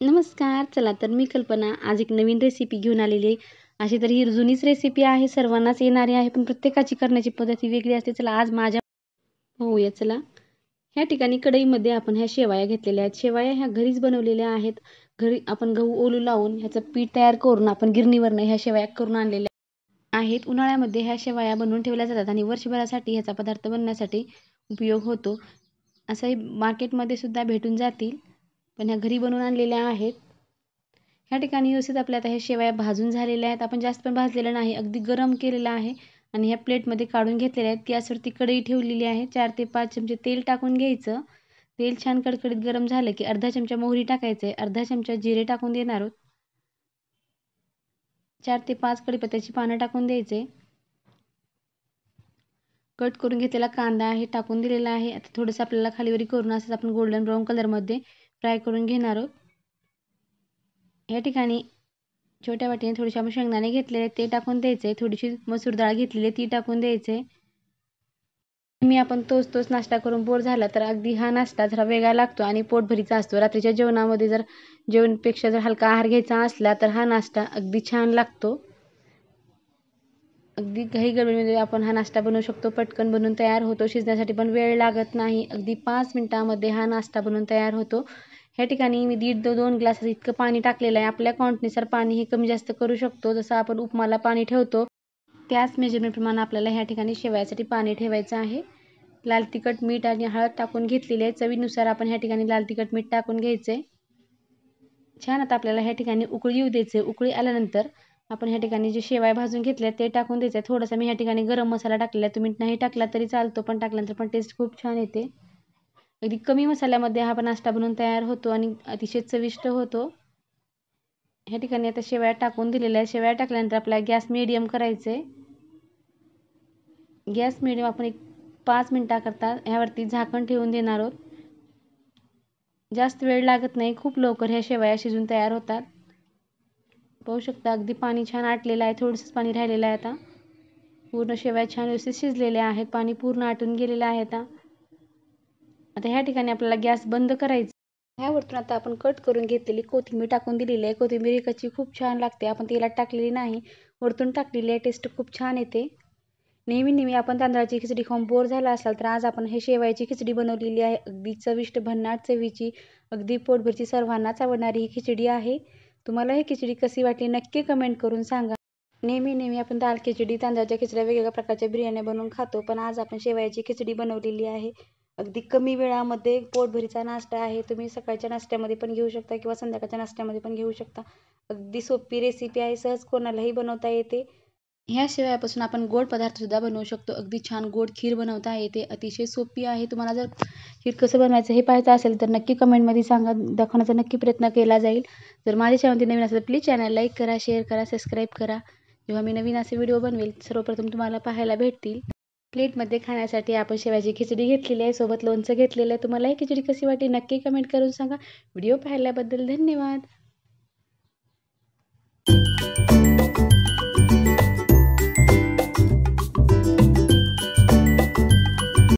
नमस्कार. चला तर मी कल्पना आज एक नवीन रेसिपी घेऊन आलेली आहे. अशी तर ही जुनीच रेसिपी आहे, सर्वांनाच येणारी आहे, पण प्रत्येकाची करण्याची पद्धत ही वेगळी असते. चला आज माझ्या पाहूया चला. ह्या ठिकाणी कढईमध्ये आपण ह्या शेवया घेतलेल्या आहेत. शेवया ह्या घरीच बनवलेल्या आहेत. घरी आपण गहू ओलू लावून ह्याचं पीठ तयार करून आपण गिरणीवरनं ह्या शेवया करून आणलेल्या आहेत. उन्हाळ्यामध्ये ह्या शेवया बनवून ठेवल्या जातात आणि वर्षभरासाठी ह्याचा पदार्थ बनवण्यासाठी उपयोग होतो. असंही मार्केटमध्ये सुद्धा भेटून जातील, पण ह्या घरी बनवून आणलेल्या आहेत. ह्या ठिकाणी व्यवस्थित आपल्या आता ह्या शेवया भाजून झालेल्या आहेत. आपण जास्त पण भाजलेलं नाही, अगदी गरम केलेलं आहे आणि ह्या प्लेटमध्ये काढून घेतलेल्या आहेत. गॅसवरती कढई ठेवलेली आहे. 4 ते 5 चमचे तेल टाकून घ्यायचं. तेल छान कडकडीत गरम झालं की अर्धा चमचा मोहरी टाकायचं आहे, अर्धा चमचा जिरे टाकून देणार आहोत. 4 ते 5 कढीपत्त्याची पानं टाकून द्यायचे. कट करून घेतलेला कांदा आहे टाकून दिलेला आहे. आता थोडंसं आपल्याला खालीवरी करून असंच आपण गोल्डन ब्राऊन कलरमध्ये फ्राय करून घेणार आहोत. या ठिकाणी छोट्या वाटीने थोडेसे आपण शेंगदाणे घेतलेले ते टाकून द्यायचे. थोडीशी मसूर डाळ घेतलेली ती टाकून द्यायचे. मी आपण तोच नाश्ता करून बोर झाला तर अगदी हा नाश्ता जरा वेगळा लागतो आणि पोटभरीचा असतो. रात्रीच्या जेवणामध्ये जर जेवणपेक्षा जर हलका आहार घ्यायचा असला तर हा नाश्ता अगदी छान लागतो. अगदी घाई गडबडीमध्ये आपण हा नाश्ता बनवू शकतो. पटकन बनवून तयार होतो. शिजण्यासाठी पण वेळ लागत नाही. अगदी 5 मिनिटामध्ये हा नाश्ता बनवून तयार होतो. ह्या ठिकाणी मी 1.5-2 ग्लास इतकं पाणी टाकलेलं आहे. आपल्या क्वांटिटीनुसार पाणी हे कमी जास्त करू शकतो. जसं आपण उपमाला पाणी ठेवतो त्याच मेजरमेंटप्रमाणे आपल्याला ह्या ठिकाणी शेवयासाठी पाणी ठेवायचं आहे. लाल तिखट, मीठ आणि हळद टाकून घेतलेली आहे. चवीनुसार आपण ह्या ठिकाणी लाल तिखट, मीठ टाकून घ्यायचे. छान आता आपल्याला ह्या ठिकाणी उकळी येऊ द्यायचे. उकळी आल्यानंतर आपण ह्या ठिकाणी जे शेवया भाजून घेतल्या ते टाकून द्यायचे. थोडासा मी ह्या ठिकाणी गरम मसाला टाकलेला आहे. तुम्ही नाही टाकला तरी चालतो, पण टाकल्यानंतर पण टेस्ट खूप छान येते. अगदी कमी मसाल्यामध्ये हा नाश्ता बनवून तयार होतो आणि अतिशय चविष्ट होतो. ह्या ठिकाणी आता शेवया टाकून दिलेल्या आहे. शेवया टाकल्यानंतर आपल्याला गॅस मीडियम करायचे. गॅस मीडियम आपण एक 5 मिनिटाकरता ह्यावरती झाकण ठेवून देणार आहोत. जास्त वेळ लागत नाही, खूप लवकर ह्या शेवया शिजून तयार होतात. पाहू शकता अगदी पाणी छान आटलेलं आहे. थोडंसंच पाणी राहिलेलं आहे. आता पूर्ण शेवया छान व्यवस्थित शिजलेल्या आहेत. पाणी पूर्ण आटून गेलेलं आहे. आता ह्या ठिकाणी आपल्याला गॅस बंद करायचा. ह्यावरतून आता आपण कट करून घेतलेली कोथिंबीर टाकून दिलेली आहे. कोथिंबीर कच्ची खूप छान लागते. आपण तेलात टाकलेली नाही, वरतून टाकलेली आहे. टेस्ट खूप छान येते. नेहमी आपण तांदळाची खिचडी खाऊन बोर झाला असाल तर आज आपण हे शेवयाची खिचडी बनवलेली आहे. अगदी चविष्ट, भन्नाट चवीची, अगदी पोटभरची, सर्वांनाच आवडणारी ही खिचडी आहे. तुम्हाला ही खिचडी कशी वाटली नक्की कमेंट करून सांगा. नेहमी आपण दाल खिचडी, तांदळाच्या खिचड्या, वेगवेगळ्या प्रकारच्या बिर्याण्या बनवून खातो, पण आज आपण शेवयाची खिचडी बनवलेली आहे. अगदी कमी वेळामध्ये पोटभरीचा नाश्ता आहे. तुम्ही सकाळच्या नाश्त्यामध्ये पण घेऊ शकता किंवा संध्याकाळच्या नाश्त्यामध्ये पण घेऊ शकता. अगदी सोपी रेसिपी आहे. सहज कोणालाही बनवता येते. ह्या शेवयापासून आपण गोड पदार्थ सुद्धा बनवू शकतो. अगदी छान गोड खीर बनवता येते. अतिशय सोपी आहे. तुम्हाला जर खीर कसं बनवायचं हे पाहायचं असेल तर नक्की कमेंटमध्ये सांगा. दाखवण्याचा नक्की प्रयत्न केला जाईल. जर माझ्या चॅनलवरती नवीन असेल तर प्लीज चॅनल लाईक करा, शेअर करा, सबस्क्राईब करा. जेव्हा मी नवीन असे व्हिडिओ बनवेल सर्वप्रथम तुम्हाला पाहायला भेटतील. प्लेटमध्ये खाण्यासाठी आपण शेवयाची खिचडी घेतलेली आहे, सोबत लोणचं घेतलेलं आहे. तुम्हाला ही खिचडी कशी वाटली नक्की कमेंट करून सांगा. व्हिडिओ पाहिल्याबद्दल धन्यवाद.